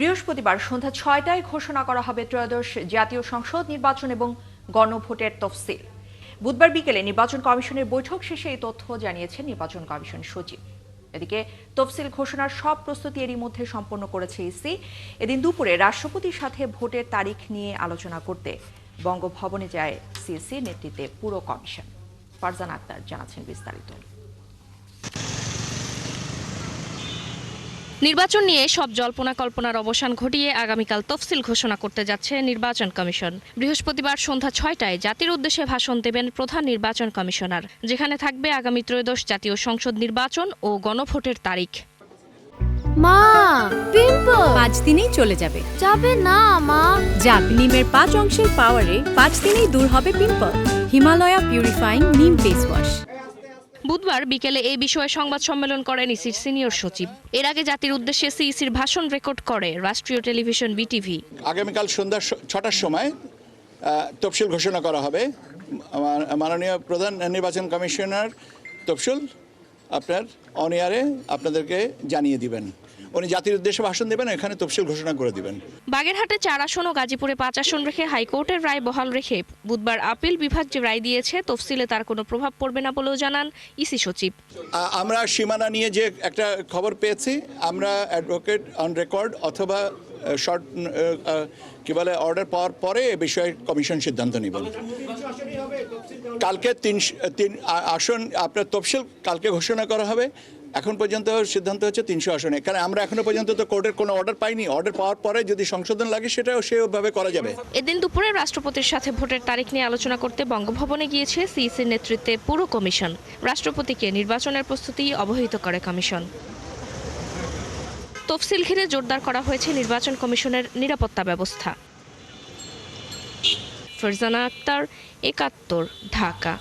বৃহস্পতিবার সন্ধ্যা ৬টায় ঘোষণা করা হবে ত্রয়োদশ জাতীয় সংসদ নির্বাচন এবং গণভোটের তফসিল। বুধবার বিকেলে নির্বাচন কমিশনের বৈঠক শেষে এই তথ্য জানিয়েছেন নির্বাচন কমিশন সচিব। এদিকে তফসিল ঘোষণার সব প্রস্তুতি এরই মধ্যে সম্পন্ন করেছে ইসি। এদিন দুপুরে রাষ্ট্রপতির সাথে ভোটের তারিখ নিয়ে আলোচনা করতে বঙ্গভবনে যায় সিইসির নেতৃত্বে পুরো কমিশন। ফারজানা আক্তার জানাচ্ছেন বিস্তারিত। নির্বাচন নিয়ে সব জল্পনা কল্পনার অবসান ঘটিয়ে আগামীকাল তফসিল ঘোষণা করতে যাচ্ছে নির্বাচন কমিশন। বৃহস্পতিবার সন্ধ্যা ৬টায় জাতির উদ্দেশ্যে ভাষণ দেবেন প্রধান নির্বাচন কমিশনার, যেখানে থাকবে আগামী ত্রয়োদশ জাতীয় সংসদ নির্বাচন ও গণভোটের তারিখ। মা, পিম্পল 5 দিনেই চলে যাবে। যাবে না মা। যাক, নিমের 5 অংশের পাওয়ারে 5 দিনেই দূর হবে পিম্পল। হিমালয়া পিউরিফাইং নিম ফেস ওয়াশ। বুধবার বিকেলে এই বিষয়ে সংবাদ সম্মেলন করেন ইসির সিনিয়র সচিব। এর আগে জাতির উদ্দেশ্যে সিইসির ভাষণ রেকর্ড করে রাষ্ট্রীয় টেলিভিশন বিটিভি। আগামীকাল সন্ধ্যা ৬টার সময় তফসিল ঘোষণা করা হবে। মাননীয় প্রধান নির্বাচন কমিশনার তফসিল আপনার অন এয়ারে আপনাদেরকে জানিয়ে দিবেন। উনি জাতির উদ্দেশ্যে ভাষণ দেবেন, এখানে তফসিল ঘোষণা করে দিবেন। বাগেরহাটে 4 আসন ও গাজীপুরে 5 আসন রেখে হাইকোর্টের রায় বহাল রেখে বুধবার আপিল বিভাগ যে রায় দিয়েছে, তফসিলে তার কোনো প্রভাব পড়বে না বলেও জানান ইসি সচিব। আমরা সীমানা নিয়ে যে একটা খবর পেয়েছি, আমরা অ্যাডভোকেট অন রেকর্ড অথবা শর্ট কি বলে অর্ডার পাওয়ার পরে এ বিষয়ে কমিশন সিদ্ধান্ত নেবেন। কালকে 3 আসন আপনার তফসিল কালকে ঘোষণা করা হবে। এখন পর্যন্ত সিদ্ধান্ত হচ্ছে 300 আসনে, কারণ আমরা এখনো পর্যন্ত তো কোর্টের কোনো অর্ডার পাইনি। অর্ডার পাওয়ার পরে যদি সংশোধন লাগে সেটাও সেভাবে করা যাবে। এদিন দুপুরে রাষ্ট্রপতির সাথে ভোটের তারিখ নিয়ে আলোচনা করতে বঙ্গভবনে গিয়েছে সিইসির নেতৃত্বে পুরো কমিশন। রাষ্ট্রপতিকে নির্বাচনের প্রস্তুতি অবহিত করে কমিশন। তফসিল ঘিরে জোরদার করা হয়েছে নির্বাচন কমিশনের নিরাপত্তা ব্যবস্থা। ফারজানা আক্তার, ৭১, ঢাকা।